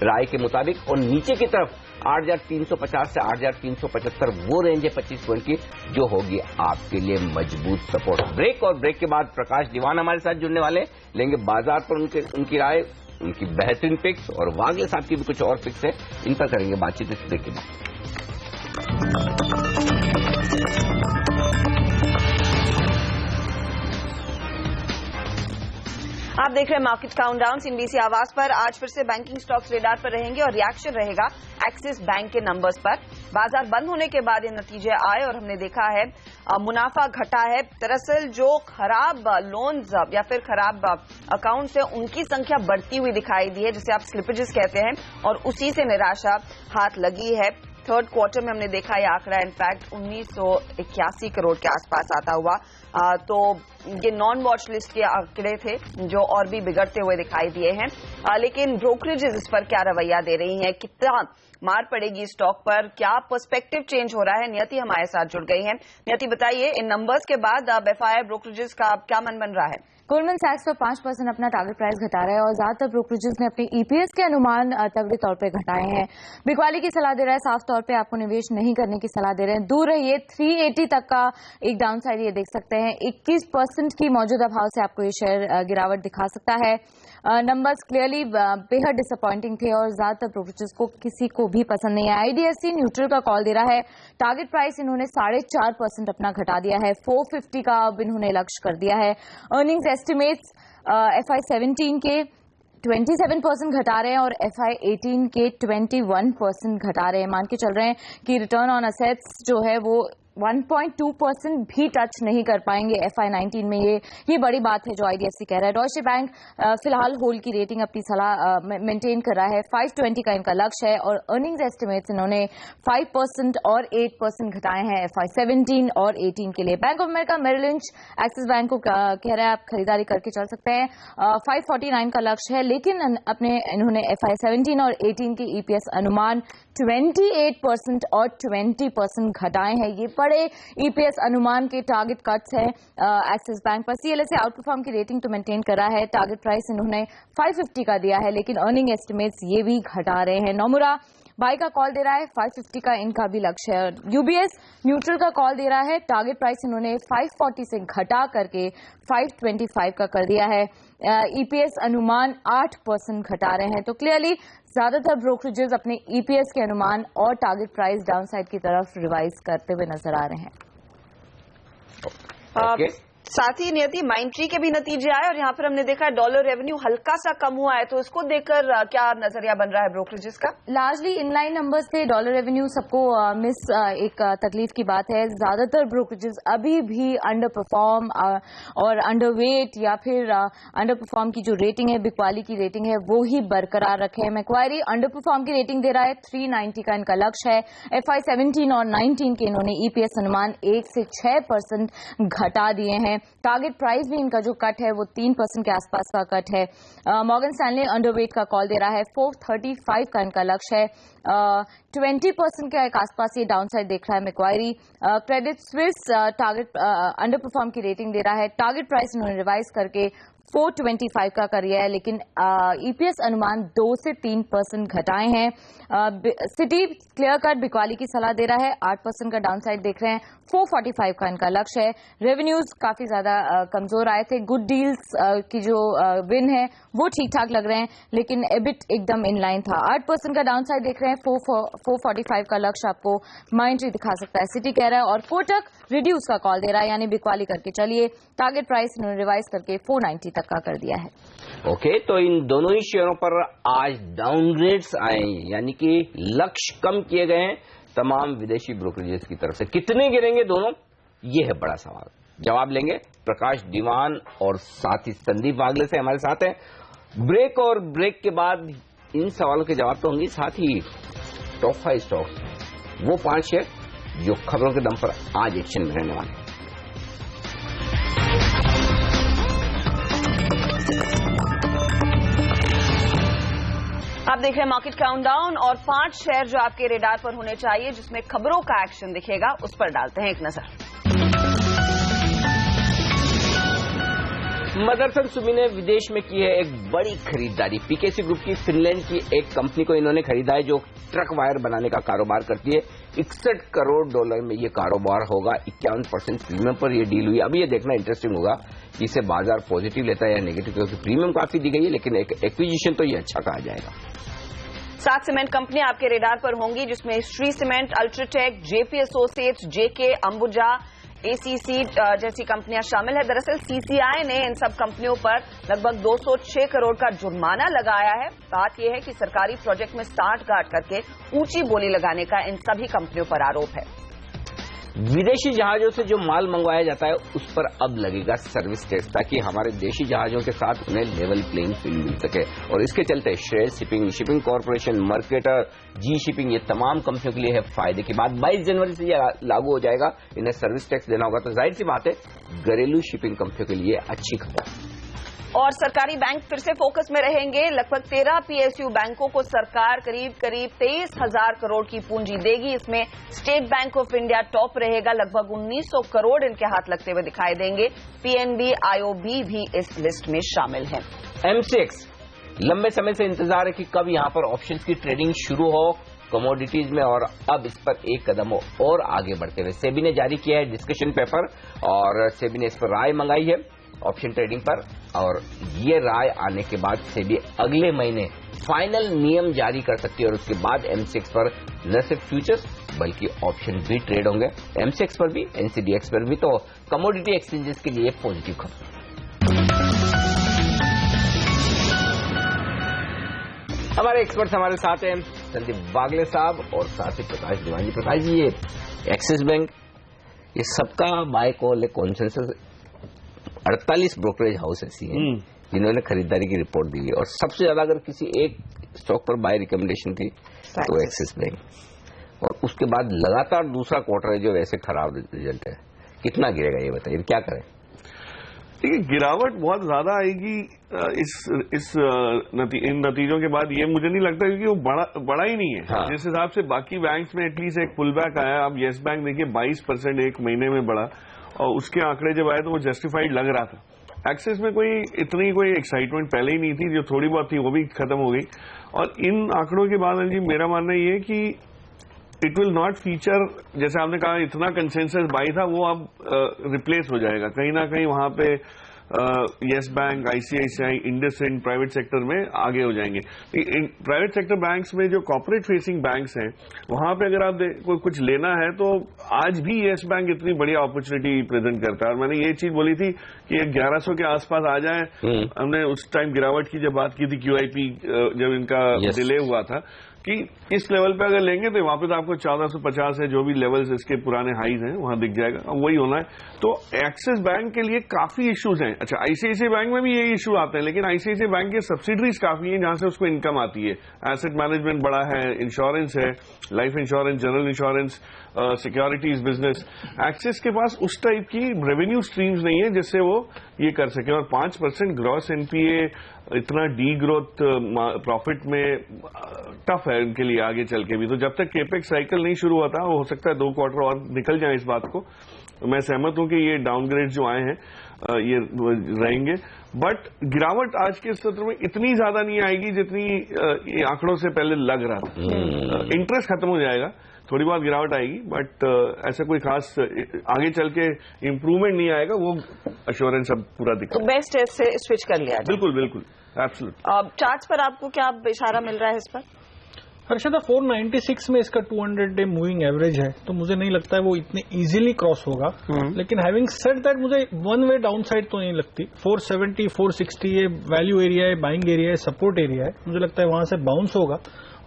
राय के मुताबिक। और नीचे की तरफ 8350 से 8375 वो रेंज है 25 पॉइंट की, जो होगी आपके लिए मजबूत सपोर्ट। ब्रेक, और ब्रेक के बाद प्रकाश दीवान हमारे साथ जुड़ने वाले, लेंगे बाजार पर उनकी राय, उनकी बेहतरीन पिक्स, और वागले साहब की भी कुछ और पिक्स है, इन पर करेंगे बातचीत इस ब्रेक के बाद। आप देख रहे हैं मार्केट काउंटडाउन सीएनबीसी आवाज पर। आज फिर से बैंकिंग स्टॉक्स रेडार पर रहेंगे और रिएक्शन रहेगा एक्सिस बैंक के नंबर्स पर। बाजार बंद होने के बाद ये नतीजे आए और हमने देखा है मुनाफा घटा है। दरअसल जो खराब लोन्स या फिर खराब अकाउंट्स है उनकी संख्या बढ़ती हुई दिखाई दी है, जिसे आप स्लिपेजेस कहते हैं, और उसी से निराशा हाथ लगी है। थर्ड क्वार्टर में हमने देखा यह आंकड़ा इनफैक्ट 1981 करोड़ के आसपास आता हुआ। तो ये नॉन वॉच लिस्ट के आंकड़े थे जो और भी बिगड़ते हुए दिखाई दिए हैं। लेकिन ब्रोकरेजेस इस पर क्या रवैया दे रही हैं, कितना मार पड़ेगी स्टॉक पर, क्या पर्सपेक्टिव चेंज हो रहा है? नियति हमारे साथ जुड़ गई हैं। नियति बताइए, इन नंबर्स के बाद एफआईआई ब्रोकरेजेस का क्या मन बन रहा है? गोल्डमैन सैक्स पर 5% अपना टारगेट प्राइस घटा रहा है और ज्यादातर ब्रोकरेजेस ने अपने ईपीएस के अनुमान तगड़े तौर पे घटाए हैं। बिकवाली की सलाह दे रहा है, साफ तौर पे आपको निवेश नहीं करने की सलाह दे रहे हैं, दूर रहिए। 380 तक का एक डाउन साइड ये देख सकते हैं। 21% की मौजूदा भाव से आपको ये शेयर गिरावट दिखा सकता है। नंबर्स क्लियरली बेहद डिसअपॉइंटिंग थे और ज्यादातर ब्रोकरेजेस को किसी को भी पसंद नहीं है। आईडीएफसी न्यूट्रल का कॉल दे रहा है। टारगेट प्राइस इन्होंने 4.5% अपना घटा दिया है। 450 का अब इन्होंने लक्ष्य कर दिया है। अर्निंग्स एस्टिमेट्स FI17 के 27% घटा रहे हैं और FI18 के 21% घटा रहे हैं। मान के चल रहे हैं कि रिटर्न ऑन असेट्स जो है वो 1.2% भी टच नहीं कर पाएंगे FI19 में। ये बड़ी बात है जो आईडीएफसी कह रहा है। डॉयचे बैंक फिलहाल होल्ड की रेटिंग अपनी सलाह मेंटेन कर रहा है। 520 का इनका लक्ष्य है और अर्निंग्स एस्टिमेट्स इन्होंने 5% और 8% घटाए हैं FI17 और 18 के लिए। Bank of America Merrill Lynch Axis Bank को कह रहा है आप खरीदारी करके चल सकते हैं। 549 का लक्ष्य है, लेकिन अपने इन्होंने FI17 और 18 के ईपीएस अनुमान 28% और 20% घटाए हैं। ये बड़े ईपीएस अनुमान के टारगेट कट्स हैं एक्सिस बैंक पर। सीएलएसए आउट परफॉर्म की रेटिंग तो मेंटेन कर रहा है। टारगेट प्राइस इन्होंने 550 का दिया है, लेकिन अर्निंग एस्टिमेट्स ये भी घटा रहे हैं। नोमुरा बाई का कॉल दे रहा है, 550 का इनका भी लक्ष्य है। यूबीएस न्यूट्रल का कॉल दे रहा है। टारगेट प्राइस इन्होंने 540 से घटा करके 525 का कर दिया है। ईपीएस अनुमान 8% घटा रहे हैं। तो क्लियरली ज्यादातर ब्रोकरेजेस अपने ईपीएस के अनुमान और टारगेट प्राइस डाउनसाइड की तरफ रिवाइज करते हुए नजर आ रहे हैं। साथ ही नियति माइंट्री के भी नतीजे आए और यहाँ पर हमने देखा डॉलर रेवेन्यू हल्का सा कम हुआ है, तो इसको देखकर क्या नजरिया बन रहा है ब्रोकरेजेस का? लार्जली इनलाइन नंबर्स थे। डॉलर रेवेन्यू सबको मिस एक तकलीफ की बात है। ज्यादातर ब्रोकरेजेस अभी भी अंडर परफॉर्म और अंडरवेट या फिर अंडर परफॉर्म की जो रेटिंग है, बिकवाली की रेटिंग है, वो ही बरकरार रखे हैं। मैक्वायरी अंडर परफॉर्म की रेटिंग दे रहा है, 390 का इनका लक्ष्य है। FI17 और 19 के इन्होंने ईपीएस अनुमान 1 से 6% घटा दिए हैं। टारगेट प्राइस भी इनका जो कट है वो 3% के आसपास का कट है। मॉर्गन स्टैनले अंडरवेट का कॉल दे रहा है, 435 का इनका लक्ष्य है। 20% के आसपास ये डाउनसाइड देख रहा है Macquarie. Credit Suisse target under perform की रेटिंग दे रहा है। टारगेट प्राइस इन्होंने रिवाइज करके 425 का कर दिया है, लेकिन ईपीएस अनुमान 2 से 3% घटाए हैं। सिटी क्लियर कट बिकवाली की सलाह दे रहा है, 8% का डाउनसाइड देख रहे हैं। 445 का इनका लक्ष्य है। रेवेन्यूज काफी ज्यादा कमजोर आए थे। गुड डील्स की जो विन है वो ठीक ठाक लग रहे हैं, लेकिन एबिट एकदम इनलाइन था। 8% का डाउनसाइड देख रहे हैं। 445 का लक्ष्य आपको माइंट्री दिखा सकता है, सिटी कह रहा है। और कोटक रिड्यूस का कॉल दे रहा है, यानी बिकवाली करके चलिए। टारगेट प्राइस इन्होंने रिवाइज करके 490 तक का कर दिया है। ओके, तो इन दोनों ही शेयरों पर आज डाउनग्रेड्स आए, यानी कि लक्ष्य कम किए गए हैं तमाम विदेशी ब्रोकरेजेस की तरफ से। कितने गिरेंगे दोनों, ये है बड़ा सवाल। जवाब लेंगे प्रकाश दीवान और साथ ही संदीप वागले से हमारे साथ हैं। ब्रेक और ब्रेक के बाद इन सवालों के जवाब तो होंगे, साथ ही टॉप 5 स्टॉक्स, वो 5 शेयर जो खबरों के दम पर आज एक्शन में रहने वाले हैं। आप देख रहे हैं मार्केट काउंटडाउन और 5 शेयर जो आपके रेडार पर होने चाहिए जिसमें खबरों का एक्शन दिखेगा, उस पर डालते हैं एक नजर। मदरसन सुमी ने विदेश में की है एक बड़ी खरीदारी। पीकेसी ग्रुप की फिनलैंड की एक कंपनी को इन्होंने खरीदा है जो ट्रक वायर बनाने का कारोबार करती है। 61 करोड़ डॉलर में ये कारोबार होगा। 51% प्रीमियम पर ये डील हुई। अभी ये देखना इंटरेस्टिंग होगा कि इसे बाजार पॉजिटिव लेता है या नेगेटिव, क्योंकि प्रीमियम काफी दी गई है, लेकिन एक एक्विजिशन तो ये अच्छा कहा जाएगा। 7 सीमेंट कंपनी आपके रेडार पर होंगी जिसमें Shree cement, UltraTech, JP associates, JK, Ambuja, ACC जैसी कंपनियां शामिल है। दरअसल सीसीआई ने इन सब कंपनियों पर लगभग 206 करोड़ का जुर्माना लगाया है। बात यह है कि सरकारी प्रोजेक्ट में साठगांठ करके ऊंची बोली लगाने का इन सभी कंपनियों पर आरोप है। विदेशी जहाजों से जो माल मंगवाया जाता है उस पर अब लगेगा सर्विस टैक्स, ताकि हमारे देशी जहाजों के साथ उन्हें लेवल प्लेइंग फील्ड मिल सके। और इसके चलते श्रेय शिपिंग, शिपिंग कॉर्पोरेशन, मर्केटर, जी शिपिंग, ये तमाम कंपनियों के लिए है फायदे की बात। 22 जनवरी से यह लागू हो जाएगा, इन्हें सर्विस टैक्स देना होगा। तो जाहिर सी बात है घरेलू शिपिंग कंपनियों के लिए अच्छी खबर। और सरकारी बैंक फिर से फोकस में रहेंगे। लगभग 13 पीएसयू बैंकों को सरकार करीब 23,000 करोड़ की पूंजी देगी। इसमें state bank of India top रहेगा, लगभग 1900 करोड़ इनके हाथ लगते हुए दिखाई देंगे। पीएनबी, आईओबी भी इस लिस्ट में शामिल है। एमसीएक्स, लंबे समय से इंतजार है कि कब यहां पर ऑप्शंस की ट्रेडिंग शुरू हो कमोडिटीज में, और अब इस पर एक कदम और आगे बढ़ते हुए सेबी ने जारी किया है डिस्कशन पेपर, और सेबी ने इस पर राय मंगाई है ऑप्शन ट्रेडिंग पर। और ये राय आने के बाद सेबी अगले महीने फाइनल नियम जारी कर सकती है, और उसके बाद एमसीएक्स पर न सिर्फ फ्यूचर्स बल्कि ऑप्शन भी ट्रेड होंगे। एमसीएक्स पर भी, एनसीडीएक्स पर भी। तो कमोडिटी एक्सचेंजेस के लिए पॉजिटिव खबर। हमारे एक्सपर्ट्स हमारे साथ हैं संदीप वागले साहब और साथ ही प्रकाश दीवान जी। प्रकाश जी, ये एक्सिस बैंक, ये सबका बाय कॉल है कॉन्सेंसस। 48 ब्रोकरेज हाउस ऐसी हैं जिन्होंने खरीदारी की रिपोर्ट दी है, और सबसे ज्यादा अगर किसी एक स्टॉक पर बाय रिकमेंडेशन थी तो एक्सिस बैंक, और उसके बाद लगातार दूसरा क्वार्टर है जो वैसे खराब रिजल्ट है। कितना गिरेगा ये बताइए, क्या करें? देखिए, गिरावट बहुत ज्यादा आएगी इन नतीजों के बाद, ये मुझे नहीं लगता, क्योंकि वो बड़ा ही नहीं है। हाँ। जिस हिसाब से बाकी बैंक्स में एटलीस्ट एक पुल बैक आया। अब येस बैंक देखिए 22% एक महीने में बढ़ा, और उसके आंकड़े जब आए तो वो जस्टिफाइड लग रहा था। एक्सिस में कोई एक्साइटमेंट पहले ही नहीं थी, जो थोड़ी बहुत थी वो भी खत्म हो गई। और इन आंकड़ों के बाद जी मेरा मानना ये है कि इट विल नॉट फीचर, जैसे आपने कहा इतना कंसेंसस बाई था, वो अब रिप्लेस हो जाएगा कहीं ना कहीं। वहां पे yes bank, ICICI, IndusInd private sector में आगे हो जाएंगे। प्राइवेट सेक्टर बैंक्स में जो कॉर्पोरेट फेसिंग बैंक्स हैं, वहां पे अगर आप कुछ लेना है तो आज भी येस बैंक इतनी बढ़िया अपॉर्चुनिटी प्रेजेंट करता है। और मैंने ये चीज बोली थी कि 1100 के आसपास आ जाए। हमने उस टाइम गिरावट की जब बात की थी, क्यूआईपी जब इनका डिले हुआ था, कि इस लेवल पे अगर लेंगे तो वापस आपको 1450 है, जो भी लेवल्स इसके पुराने हाईज हैं वहां दिख जाएगा। अब वही होना है। तो एक्सिस बैंक के लिए काफी इश्यूज हैं। अच्छा, आईसीआईसीआई बैंक में भी ये इश्यू आते हैं, लेकिन आईसीआईसीआई बैंक के सब्सिडरीज काफी हैं जहां से उसको इनकम आती है। एसेट मैनेजमेंट बड़ा है, इंश्योरेंस है, life insurance, general insurance, securities business. Axis के पास उस टाइप की रेवेन्यू स्ट्रीम्स नहीं है जिससे वो ये कर सके। और 5% ग्रॉस एनपीए, इतना डी ग्रोथ प्रॉफिट में टफ है उनके लिए आगे चल के भी। तो जब तक केपेक्स साइकिल नहीं शुरू होता, हो सकता है 2 क्वार्टर और निकल जाए इस बात को। मैं सहमत हूं कि ये डाउनग्रेड जो आए हैं ये रहेंगे, बट गिरावट आज के सत्र में इतनी ज्यादा नहीं आएगी जितनी आंकड़ों से पहले लग रहा था। इंटरेस्ट खत्म हो जाएगा, थोड़ी बहुत गिरावट आएगी, बट ऐसा कोई खास आगे चल के इम्प्रूवमेंट नहीं आएगा। वो अश्योरेंस अब पूरा दिखा। तो बेस्ट है इससे स्विच कर लिया। बिल्कुल बिल्कुल, एब्सोल्युटली। चार्ट्स पर आपको क्या इशारा मिल रहा है इस पर? हर्षदा, 496 में इसका 200 डे मूविंग एवरेज है, तो मुझे नहीं लगता है वो इतने इजीली क्रॉस होगा। लेकिन हैविंग सेड दैट, मुझे वन वे डाउन साइड तो नहीं लगती। 470, 460 ये वैल्यू एरिया है, बाइंग एरिया है, सपोर्ट एरिया है। मुझे लगता है वहां से बाउंस होगा,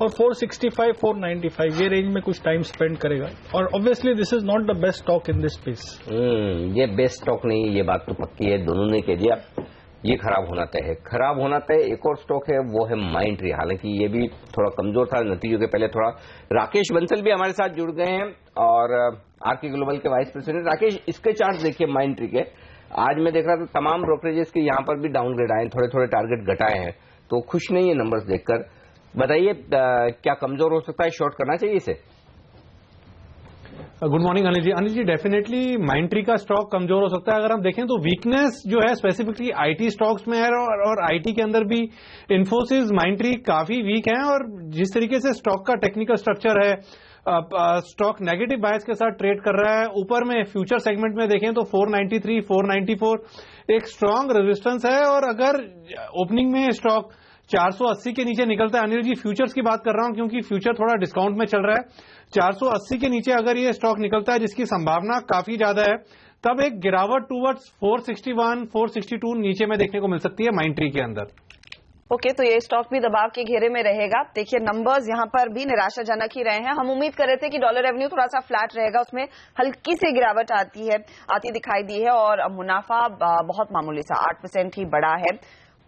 और 465, 495 ये रेंज में कुछ टाइम स्पेंड करेगा। और obviously this is not the best stock in this space. ये बेस्ट स्टॉक नहीं, ये बात तो पक्की है, दोनों ने कह दिया। ये खराब होना तय है, खराब होना तय। एक और स्टॉक है, वो है माइंट्री। हालांकि ये भी थोड़ा कमजोर था नतीजों के पहले थोड़ा। राकेश बंसल भी हमारे साथ जुड़ गए हैं, और आरके ग्लोबल के वाइस प्रेसिडेंट। राकेश, इसके चार्ट देखिए माइंट्री के। आज मैं देख रहा था तमाम ब्रोकरेजेस के यहाँ पर भी डाउनग्रेड आए, थोड़े थोड़े टारगेट घटाए हैं, तो खुश नहीं है नंबर्स देखकर। बताइए क्या कमजोर हो सकता है, शॉर्ट करना चाहिए इसे? Good morning Anil ji. Anil ji, definitely माइंट्री का स्टॉक कमजोर हो सकता है। अगर हम देखें तो वीकनेस जो है स्पेसिफिकली आईटी स्टॉक्स में है, और आईटी के अंदर भी इन्फोसिस, माइंट्री काफी वीक हैं। और जिस तरीके से स्टॉक का टेक्निकल स्ट्रक्चर है, स्टॉक नेगेटिव बायस के साथ ट्रेड कर रहा है। ऊपर में फ्यूचर सेगमेंट में देखें तो 493, 494 एक स्ट्रांग रेजिस्टेंस है, और अगर ओपनिंग में स्टॉक 480 के नीचे निकलता है, अनिल जी फ्यूचर्स की बात कर रहा हूं क्योंकि फ्यूचर थोड़ा डिस्काउंट में चल रहा है, 480 के नीचे अगर ये स्टॉक निकलता है जिसकी संभावना काफी ज्यादा है, तब एक गिरावट टूवर्ड्स 461, 462 नीचे में देखने को मिल सकती है माइंट्री के अंदर। ओके, तो ये स्टॉक भी दबाव के घेरे में रहेगा। देखिए नंबर्स यहाँ पर भी निराशाजनक ही रहे हैं। हम उम्मीद कर रहे थे कि डॉलर रेवेन्यू थोड़ा सा फ्लैट रहेगा, उसमें हल्की सी गिरावट आती दिखाई दी है और मुनाफा बहुत मामूली सा 8% ही बढ़ा है।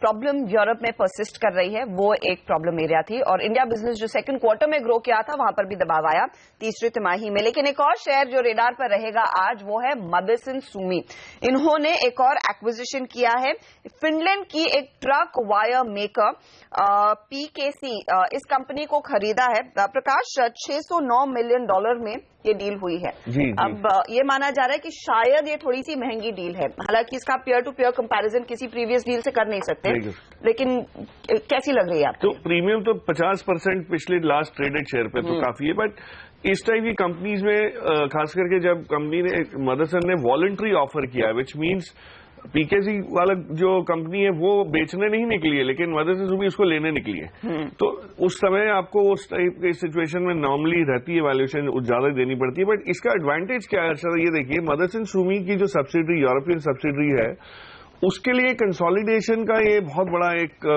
प्रॉब्लम यूरोप में परसिस्ट कर रही है, वो एक प्रॉब्लम एरिया थी। और इंडिया बिजनेस जो सेकंड क्वार्टर में ग्रो किया था वहां पर भी दबाव आया तीसरी तिमाही में। लेकिन एक और शेयर जो रेडार पर रहेगा आज वो है मदरसन सुमी। इन्होंने एक और एक्विजिशन किया है, फिनलैंड की एक ट्रक वायर मेकर पीकेसी, इस कंपनी को खरीदा है। प्रकाश, $609 मिलियन में ये डील हुई है। अब ये माना जा रहा है कि शायद ये थोड़ी सी महंगी डील है, हालांकि इसका पीयर टू पीयर कंपैरिजन किसी प्रीवियस डील से कर नहीं सकते, लेकिन कैसी लग रही है आपको? तो प्रीमियम तो 50% पिछले लास्ट ट्रेडेड शेयर पे तो काफी है, बट इस टाइप की कंपनीज में खास करके जब कंपनी ने मदरसन ने वॉलंटरी ऑफर किया, विच मीन्स पीकेसी वाला जो कंपनी है वो बेचने नहीं निकली है, लेकिन मदरसन सुमी उसको लेने निकली है। तो उस समय आपको उस टाइप के सिचुएशन में नॉर्मली रहती है वैल्यूएशन ज्यादा देनी पड़ती है। बट इसका एडवांटेज क्या है सर, ये देखिए मदरसन सुमी की जो सब्सिडरी यूरोपियन सब्सिडरी है उसके लिए कंसोलिडेशन का ये बहुत बड़ा एक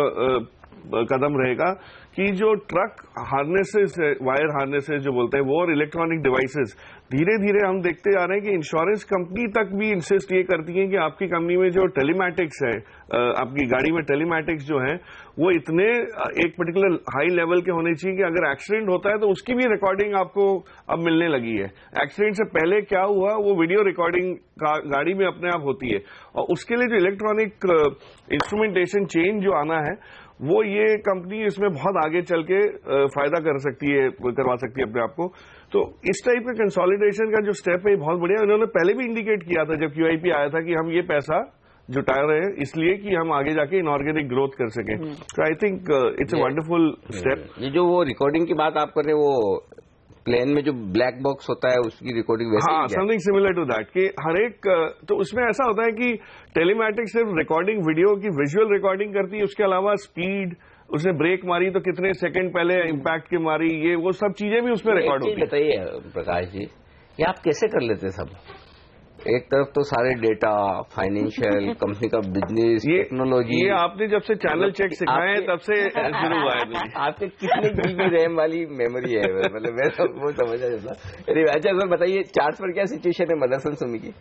कदम रहेगा कि जो ट्रक हार्नेसेस, वायर हार्नेसेस जो बोलते हैं वो, और इलेक्ट्रॉनिक डिवाइसेस, धीरे धीरे हम देखते जा रहे हैं कि इंश्योरेंस कंपनी तक भी इंसिस्ट ये करती है कि आपकी कंपनी में जो टेलीमैटिक्स है, आपकी गाड़ी में टेलीमैटिक्स जो है वो इतने एक पर्टिकुलर हाई लेवल के होने चाहिए कि अगर एक्सीडेंट होता है तो उसकी भी रिकॉर्डिंग आपको अब मिलने लगी है। एक्सीडेंट से पहले क्या हुआ वो वीडियो रिकॉर्डिंग गाड़ी में अपने आप होती है, और उसके लिए जो इलेक्ट्रॉनिक इंस्ट्रूमेंटेशन चेंज जो आना है वो ये कंपनी इसमें बहुत आगे चल के फायदा करवा सकती है अपने आप को। तो इस टाइप के कंसोलिडेशन का जो स्टेप है बहुत बढ़िया। उन्होंने पहले भी इंडिकेट किया था जब QIP आया था कि हम ये पैसा जुटा रहे हैं इसलिए कि हम आगे जाके इनऑर्गेनिक ग्रोथ कर सकें। तो I think it's a wonderful step. ये जो वो रिकॉर्डिंग की बात आप कर रहे हैं, वो प्लेन में जो ब्लैक बॉक्स होता है उसकी रिकॉर्डिंग वैसे हाँ, समथिंग सिमिलर टू दैट कि हर एक, तो उसमें ऐसा होता है कि टेलीमैटिक सिर्फ रिकॉर्डिंग, वीडियो की विजुअल रिकॉर्डिंग करती है, उसके अलावा स्पीड, उसने ब्रेक मारी तो कितने सेकंड पहले इम्पैक्ट की मारी, ये वो सब चीजें भी उसमें रिकॉर्ड होती है। बताइए प्रकाश जी, ये आप कैसे कर लेते सब? एक तरफ तो सारे डेटा, फाइनेंशियल, कंपनी का बिजनेस, टेक्नोलॉजी, ये आपने जब से चैनल चेक सिखाए हैं तब से शुरू हुआ है। आपके कितने GB रैम वाली मेमोरी है? मतलब मैं तो वो समझ जाता। अच्छा सर बताइए, चार्ट पर क्या सिचुएशन है मदरसन सुमी की?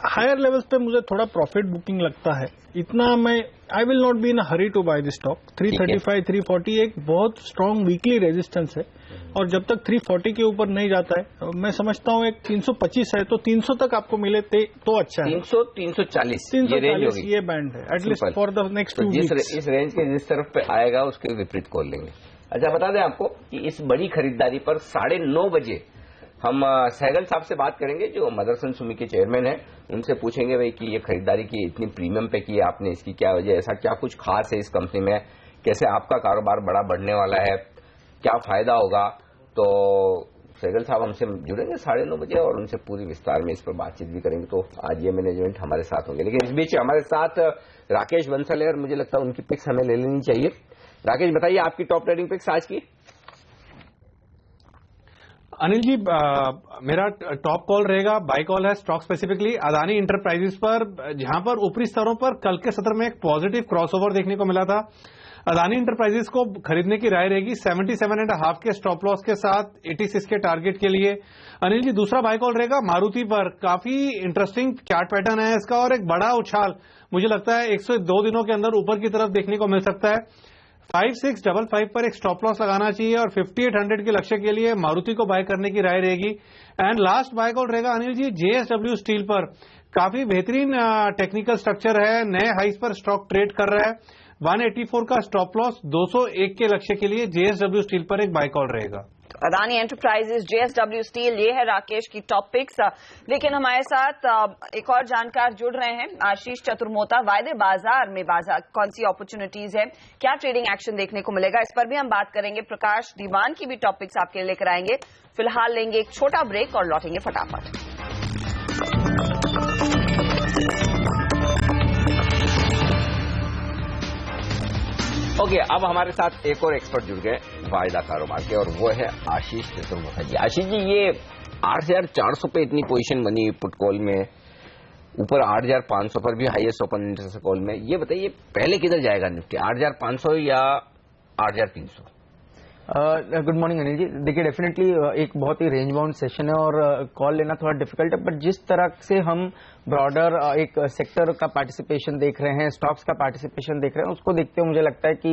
हायर लेवल्स पे मुझे थोड़ा प्रॉफिट बुकिंग लगता है, इतना मैं I will not be in hurry to buy this stock. 335, 340 एक बहुत स्ट्रॉन्ग वीकली रेजिस्टेंस है, और जब तक 340 के ऊपर नहीं जाता है, मैं समझता हूं एक 325 है तो 300 तक आपको मिले तो अच्छा है। 340 ये बैंड है at least for the next 2 weeks. इस रेंज के जिस तरफ पे आएगा उसके विपरीत खोल लेंगे। अच्छा बता दें आपको कि इस बड़ी खरीदारी पर 9:30 बजे हम सहगल साहब से बात करेंगे जो मदरसन सुमी के चेयरमैन हैं। उनसे पूछेंगे भाई कि ये खरीदारी की इतनी प्रीमियम पे की आपने, इसकी क्या वजह, ऐसा क्या कुछ खास है इस कंपनी में, कैसे आपका कारोबार बड़ा बढ़ने वाला है, क्या फायदा होगा। तो सहगल साहब हमसे जुड़ेंगे 9:30 बजे और उनसे पूरी विस्तार में इस पर बातचीत भी करेंगे। तो आज ये मैनेजमेंट हमारे साथ होंगे, लेकिन इस बीच हमारे साथ राकेश बंसल है और मुझे लगता है उनकी पिक्स हमें ले लेनी चाहिए। राकेश बताइए आपकी टॉप ट्रेडिंग पिक्स आज की। अनिल जी, मेरा टॉप कॉल रहेगा, बाय कॉल है स्टॉक स्पेसिफिकली अदानी इंटरप्राइजेस पर, जहां पर ऊपरी स्तरों पर कल के सत्र में एक पॉजिटिव क्रॉसओवर देखने को मिला था। अदानी इंटरप्राइजेस को खरीदने की राय रहेगी 77.5 के स्टॉप लॉस के साथ 86 के टारगेट के लिए। अनिल जी, दूसरा बाय कॉल रहेगा मारुति पर, काफी इंटरेस्टिंग चार्ट पैटर्न है इसका और एक बड़ा उछाल मुझे लगता है 102 दिनों के अंदर ऊपर की तरफ देखने को मिल सकता है। 5655 पर एक स्टॉप लॉस लगाना चाहिए और 5800 के लक्ष्य के लिए मारुति को बाय करने की राय रहेगी। एंड लास्ट बाय कॉल रहेगा अनिल जी JSW स्टील पर, काफी बेहतरीन टेक्निकल स्ट्रक्चर है, नए हाइस पर स्टॉक ट्रेड कर रहा है। 184 का स्टॉप लॉस, 201 के लक्ष्य के लिए JSW स्टील पर एक बाय कॉल रहेगा। अदानी एंटरप्राइजेस, JSW स्टील, ये है राकेश की टॉप पिक्स। लेकिन हमारे साथ एक और जानकार जुड़ रहे हैं, आशीष चतुर्मोता। वायदे बाजार में कौन सी अपॉर्चुनिटीज है, क्या ट्रेडिंग एक्शन देखने को मिलेगा, इस पर भी हम बात करेंगे। प्रकाश दीवान की भी टॉप पिक्स आपके लिए लेकर आएंगे। फिलहाल लेंगे एक छोटा ब्रेक और लौटेंगे फटाफट। ओके, अब हमारे साथ एक और एक्सपर्ट जुड़ गए वायदा कारोबार के, और वो है आशीष चतुर्वेदी। आशीष जी, ये 8,400 पे इतनी पोजीशन बनी पुट कॉल में, ऊपर 8,500 पर भी हाईएस्ट ओपन इंटरेस्ट कॉल में। ये बताइए पहले किधर जाएगा निफ्टी, 8,500 या 8,300? Good morning Anil ji. देखिए, डेफिनेटली एक बहुत ही रेंज बाउंड सेशन है और कॉल लेना थोड़ा डिफिकल्ट है, बट जिस तरह से हम ब्रॉडर एक सेक्टर का पार्टिसिपेशन देख रहे हैं, स्टॉक्स का पार्टिसिपेशन देख रहे हैं, उसको देखते हुए मुझे लगता है कि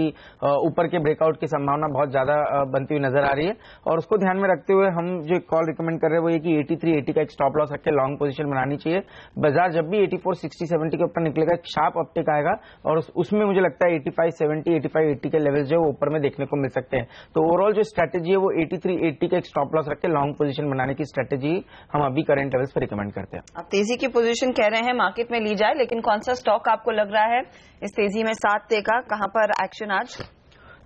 ऊपर के ब्रेकआउट की संभावना बहुत ज्यादा बनती हुई नजर आ रही है। और उसको ध्यान में रखते हुए हम जो कॉल रिकमेंड कर रहे हैं वो ये कि 8380 का एक स्टॉप लॉस रख के लॉन्ग पोजीशन बनानी चाहिए। बाजार जब भी 84, 60, 70 के ऊपर निकलेगा, एक शार्प अपटेक आएगा और उसमें मुझे लगता है 85, 70, 85, 80 के लेवल जो ऊपर में देखने को मिल सकते हैं। तो ओवरऑल जो स्ट्रेटेजी है वो 8380 का एक स्टॉप लॉस रख के लॉन्ग पोजीशन बनाने की स्ट्रेटेजी हम अभी करंट लेवल्स पर रिकमेंड करते हैं। आप तेजी की पोजीशन कह रहे हैं मार्केट में ली जाए, लेकिन कौन सा स्टॉक आपको लग रहा है इस तेजी में साथ देगा? कहां पर एक्शन आज?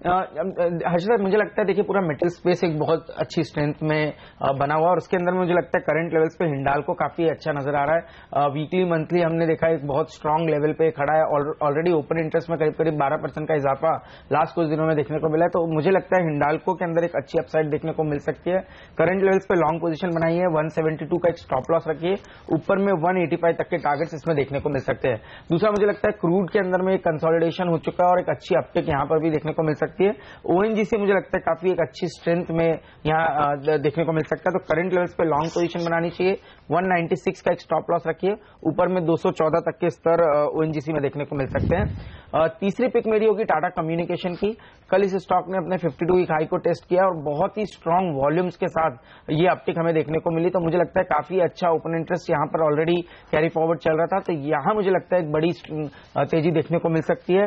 हर्षद, मुझे लगता है देखिए पूरा मेटल स्पेस एक बहुत अच्छी स्ट्रेंथ में बना हुआ और उसके अंदर मुझे लगता है करंट लेवल्स पे हिंडाल्को काफी अच्छा नजर आ रहा है। वीकली मंथली हमने देखा एक बहुत स्ट्रांग लेवल पे खड़ा है, ऑलरेडी ओपन इंटरेस्ट में करीब 12% का इजाफा लास्ट कुछ दिनों में देखने को मिला है। तो मुझे लगता है हिंडाल्को के अंदर एक अच्छी अपसाइड देखने को मिल सकती है। करंट लेवल्स पे लॉन्ग पोजीशन बनाई है, 172 का एक स्टॉप लॉस रखिए, ऊपर में 185 तक के टारगेट्स इसमें देखने को मिल सकते हैं। दूसरा, मुझे लगता है क्रूड के अंदर में एक कंसोलिडेशन हो चुका है और एक अच्छी अपटेक यहां पर भी देखने को मिल सकती है। ओएनजीसी मुझे लगता है काफी एक अच्छी स्ट्रेंथ में यहां देखने को मिल सकता है। तो करंट लेवल्स पे लॉन्ग पोजीशन बनानी चाहिए, 196 का एक स्टॉप लॉस रखिए, ऊपर में 214 तक के स्तर ओएनजीसी में देखने को मिल सकते हैं। तीसरी पिक मेरी होगी टाटा कम्युनिकेशन की। कल इस स्टॉक ने अपने 52 वीक हाई को टेस्ट किया और बहुत ही स्ट्रांग वॉल्यूम्स के साथ ये अपटिक हमें देखने को मिली। तो मुझे लगता है काफी अच्छा ओपन इंटरेस्ट यहां पर ऑलरेडी कैरी फॉरवर्ड चल रहा था, तो यहां मुझे लगता है एक बड़ी तेजी देखने को मिल सकती है।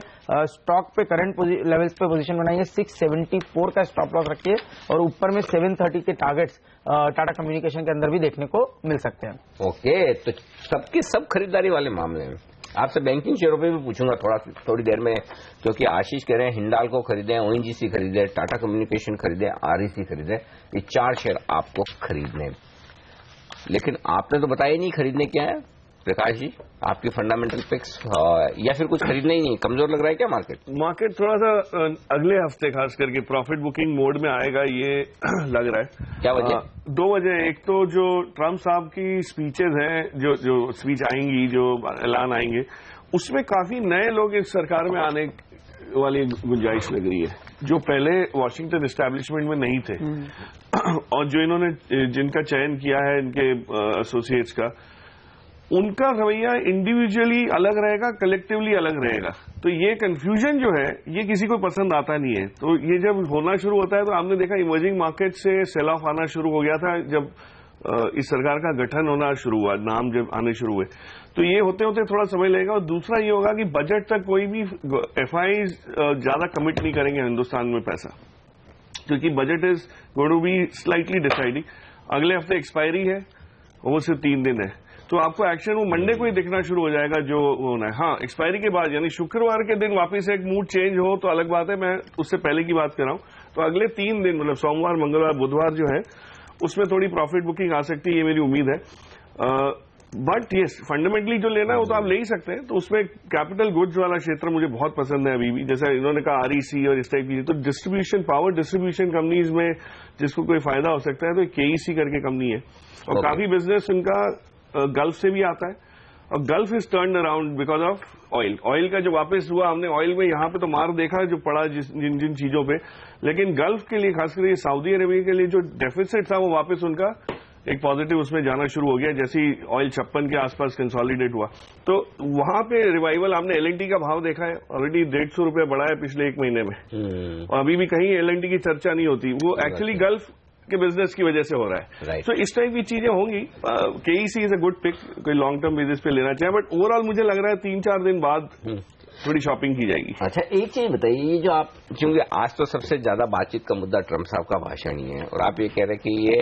स्टॉक पे करंट लेवल्स पे पोजीशन बनाइए, 674 का स्टॉप लॉस रखिए और ऊपर में 730 के टारगेट्स टाटा कम्युनिकेशन के अंदर भी देखने को मिल सकते हैं। ओके, तो सबकी सब खरीदारी वाले मामले में आपसे बैंकिंग शेयरों पे भी पूछूंगा थोड़ी देर में, क्योंकि आशीष कह रहे हैं हिंडाल्को खरीदें, ओएनजीसी खरीदें, टाटा कम्युनिकेशन खरीदें, आरईसी खरीदें, ये 4 शेयर आपको खरीदने। लेकिन आपने तो बताया ही नहीं खरीदने क्या है प्रकाश जी, आपकी फंडामेंटल पिक्स, या फिर कुछ खरीदना ही नहीं? कमजोर लग रहा है क्या मार्केट? थोड़ा सा अगले हफ्ते खास करके प्रॉफिट बुकिंग मोड में आएगा ये लग रहा है। क्या वजह? 2 वजह। एक तो जो ट्रम्प साहब की स्पीचेज हैं, जो स्पीच आएंगी, जो ऐलान आएंगे, उसमें काफी नए लोग इस सरकार में आने वाली गुंजाइश लग रही है, जो पहले वॉशिंगटन एस्टैब्लिशमेंट में नहीं थे। और जो इन्होंने जिनका चयन किया है इनके एसोसिएट्स का, उनका रवैया इंडिविजुअली अलग रहेगा, कलेक्टिवली अलग रहेगा। तो ये कंफ्यूजन जो है ये किसी को पसंद आता नहीं है। तो ये जब होना शुरू होता है तो हमने देखा इमर्जिंग मार्केट से सेल ऑफ आना शुरू हो गया था जब इस सरकार का गठन होना शुरू हुआ, नाम जब आने शुरू हुए। तो ये होते होते थोड़ा समय लगेगा। और दूसरा ये होगा कि बजट तक कोई भी एफआई ज्यादा कमिट नहीं करेंगे हिंदुस्तान में पैसा, क्योंकि budget is going to be slightly deciding. अगले हफ्ते एक्सपायरी है, वो सिर्फ 3 दिन है, तो आपको एक्शन वो मंडे को ही दिखना शुरू हो जाएगा जो होना है। हाँ, एक्सपायरी के बाद यानी शुक्रवार के दिन वापस एक मूड चेंज हो तो अलग बात है, मैं उससे पहले की बात कर रहा हूं। तो अगले 3 दिन मतलब सोमवार, मंगलवार, बुधवार जो है उसमें थोड़ी प्रॉफिट बुकिंग आ सकती है, ये मेरी उम्मीद है। बट यस, फंडामेंटली जो लेना है वो तो आप ले ही सकते हैं। तो उसमें कैपिटल गुड्स वाला क्षेत्र मुझे बहुत पसंद है अभी भी, जैसा इन्होंने कहा आरईसी और इस टाइप की। तो डिस्ट्रीब्यूशन, पावर डिस्ट्रीब्यूशन कंपनीज में जिसको कोई फायदा हो सकता है तो केईसी करके कंपनी है और काफी बिजनेस उनका गल्फ से भी आता है। और gulf is turn around because of oil का जो वापस हुआ, हमने ऑयल में यहां पे तो मार देखा जो पड़ा जिन चीजों पे, लेकिन गल्फ के लिए खासकर सऊदी अरेबिया के लिए जो डेफिसिट था वो वापस उनका एक पॉजिटिव उसमें जाना शुरू हो गया, जैसे ऑयल 56 के आसपास कंसोलिडेट हुआ। तो वहां पे रिवाइवल, हमने एलएनटी का भाव देखा है, ऑलरेडी 150 रुपये बढ़ा है पिछले 1 महीने में और अभी भी कहीं एलएनटी की चर्चा नहीं होती। वो एक्चुअली गल्फ के बिजनेस की वजह से हो रहा है। तो इस टाइप की चीजें होंगी। KEC is a good pick, कोई लॉन्ग टर्म बेसिस पे लेना चाहिए, बट ओवरऑल मुझे लग रहा है 3-4 दिन बाद थोड़ी शॉपिंग की जाएगी। अच्छा, एक चीज बताइए, ये जो आप, क्योंकि आज तो सबसे ज्यादा बातचीत का मुद्दा ट्रम्प साहब का भाषण ही है और आप ये कह रहे हैं कि ये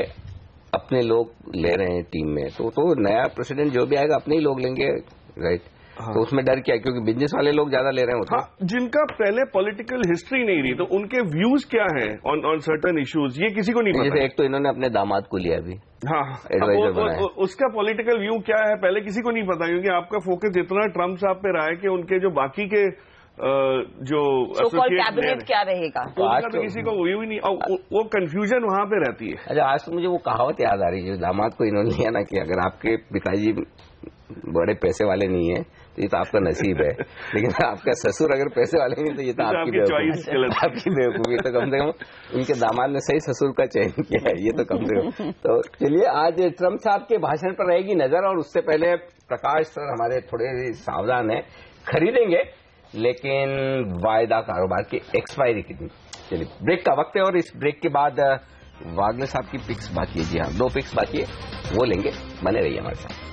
अपने लोग ले रहे हैं टीम में, तो नया प्रेसिडेंट जो भी आएगा अपने ही लोग लेंगे, राइट? हाँ। तो उसमें डर क्या है, क्योंकि बिजनेस वाले लोग ज्यादा ले रहे हैं? हाँ, जिनका पहले पॉलिटिकल हिस्ट्री नहीं रही, तो उनके व्यूज क्या है ऑन सर्टेन इश्यूज, ये किसी को नहीं पता। जैसे एक तो इन्होंने अपने दामाद को लिया अभी, हाँ, एडवाइजर बनाया, उसका पॉलिटिकल व्यू क्या है पहले किसी को नहीं पता, क्योंकि आपका फोकस इतना ट्रम्प साहब पे रहा है कि उनके जो बाकी के जो कैबिनेट क्या रहेगा, तो किसी को वो ही नहीं, वो कंफ्यूजन वहां पे रहती है। अच्छा, आज तो मुझे वो कहावत याद आ रही है, दामाद को इन्होंने लिया ना कि अगर आपके पिताजी बड़े पैसे वाले नहीं है तो ये तो आपका नसीब है, लेकिन आपका ससुर अगर पैसे वाले नहीं तो ये तो आपकी बेवकूफी। तो कम से कम इनके दामाद ने सही ससुर का चयन किया है, ये तो कम से कम। तो चलिए, आज ट्रम्प साहब के भाषण पर रहेगी नजर, और उससे पहले प्रकाश सर हमारे थोड़े सावधान है, खरीदेंगे लेकिन वायदा कारोबार की एक्सपायरी कितनी। चलिए, ब्रेक का वक्त है, और इस ब्रेक के बाद वागले साहब की पिक्स बाकी है। जी हाँ, 2 पिक्स बाकी है, वो लेंगे। बने रहिए हमारे साथ।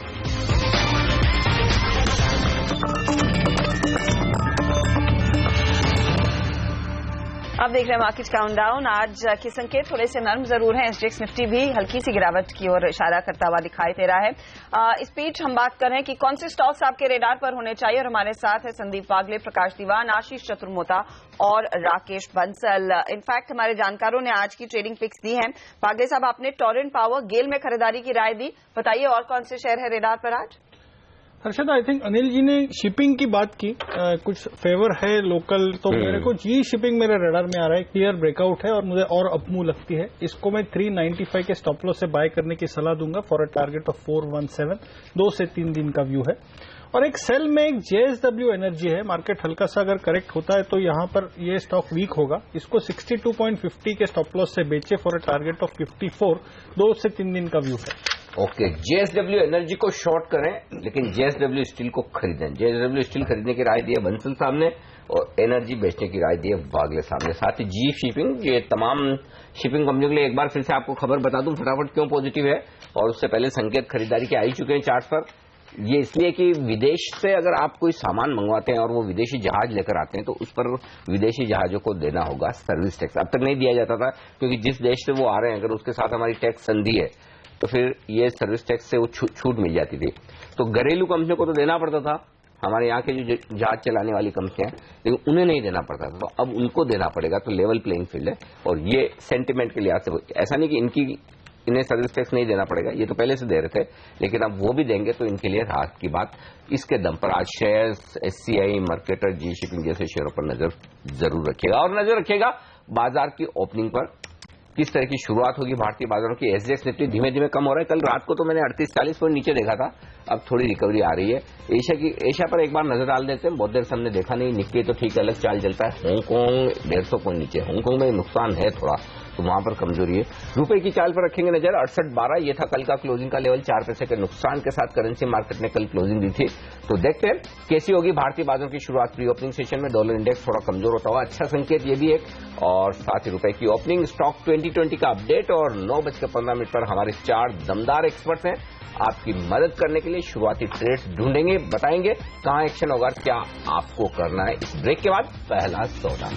आप देख रहे हैं मार्केट काउंटडाउन। आज के संकेत थोड़े से नरम जरूर हैं। एसजीएक्स निफ्टी भी हल्की सी गिरावट की ओर इशारा करता हुआ दिखाई दे रहा है। इस बीच हम बात कर रहे हैं कि कौन से स्टॉक्स आपके रेडार पर होने चाहिए, और हमारे साथ है संदीप वागले, प्रकाश दीवान, आशीष चतुर्मोता और राकेश बंसल। इनफैक्ट हमारे जानकारों ने आज की ट्रेडिंग पिक्स दी हैं। वागले साहब, आपने टोरेंट पावर, गेल में खरीदारी की राय दी, बताइए और कौन से शेयर है रेडार पर आज? हर्षद, आई थिंक अनिल जी ने शिपिंग की बात की, कुछ फेवर है लोकल, तो मेरे को जी शिपिंग मेरे रडार में आ रहा है, क्लियर ब्रेकआउट है और मुझे और अपमूव लगती है। इसको मैं 395 के स्टॉप लॉस से बाय करने की सलाह दूंगा फॉर अ टारगेट ऑफ 417। 2 से 3 दिन का व्यू है। और एक सेल में एक JSW एनर्जी है, मार्केट हल्का सा अगर करेक्ट होता है तो यहां पर ये स्टॉक वीक होगा। इसको 62.50 के स्टॉप लॉस से बेचे फॉर अ टारगेट ऑफ 54। 2 से 3 दिन का व्यू है। ओके, JSW एनर्जी को शॉर्ट करें, लेकिन JSW स्टील को खरीदें। JSW स्टील खरीदने की राय दी है बंसल साहब ने, और एनर्जी बेचने की राय दी है वागले साहब ने। साथ ही जी शिपिंग, ये तमाम शिपिंग कंपनियों के लिए एक बार फिर से आपको खबर बता दूं फटाफट क्यों पॉजिटिव है, और उससे पहले संकेत खरीदारी के आ ही चुके हैं चार्ट पर। ये इसलिए कि विदेश से अगर आप कोई सामान मंगवाते हैं और वो विदेशी जहाज लेकर आते हैं तो उस पर विदेशी जहाजों को देना होगा सर्विस टैक्स। अब तक नहीं दिया जाता था, क्योंकि जिस देश से वो आ रहे हैं अगर उसके साथ हमारी टैक्स संधि है तो फिर ये सर्विस टैक्स से वो छूट मिल जाती थी। तो घरेलू कंपनियों को तो देना पड़ता था, हमारे यहाँ के जो जहाज चलाने वाली कंपनियां हैं, लेकिन उन्हें नहीं देना पड़ता था, तो अब उनको देना पड़ेगा। तो लेवल प्लेइंग फील्ड है, और ये सेंटिमेंट के लिहाज से ऐसा नहीं कि इन्हें सर्विस टैक्स नहीं देना पड़ेगा, ये तो पहले से दे रहे थे, लेकिन अब वो भी देंगे तो इनके लिए राहत की बात। इसके दम पर आज शेयर्स SCI, मार्केटर, जी शिपिंग जैसे शेयरों पर नजर जरूर रखिएगा, और नजर रखिएगा बाजार की ओपनिंग पर, किस तरह की शुरुआत होगी भारतीय बाजारों की। SGX निफ्टी धीमे धीमे कम हो रहा है। कल रात को तो मैंने 38-40 पॉइंट नीचे देखा था, अब थोड़ी रिकवरी आ रही है। एशिया पर एक बार नजर डाल देते हैं, बहुत देर से हमने देखा नहीं। निफ्टी तो ठीक अलग चाल चलता है। हांगकांग 150 पॉइंट नीचे, हांगकांग में नुकसान है थोड़ा, तो वहां पर कमजोरी है। रुपए की चाल पर रखेंगे नजर, 68.12 ये था कल का क्लोजिंग का लेवल। 4 पैसे के नुकसान के साथ करेंसी मार्केट ने कल क्लोजिंग दी थी। तो देखते हैं कैसी होगी भारतीय बाजारों की शुरुआत। प्री ओपनिंग सेशन में डॉलर इंडेक्स थोड़ा कमजोर होता हुआ, अच्छा संकेत ये भी एक, और साथ ही रुपए की ओपनिंग, स्टॉक 2020 का अपडेट, और 9:15 पर हमारे 4 दमदार एक्सपर्ट्स हैं आपकी मदद करने के लिए। शुरुआती ट्रेड्स ढूंढेंगे, बताएंगे कहां एक्शन होगा, क्या आपको करना है। इस ब्रेक के बाद पहला सौदा।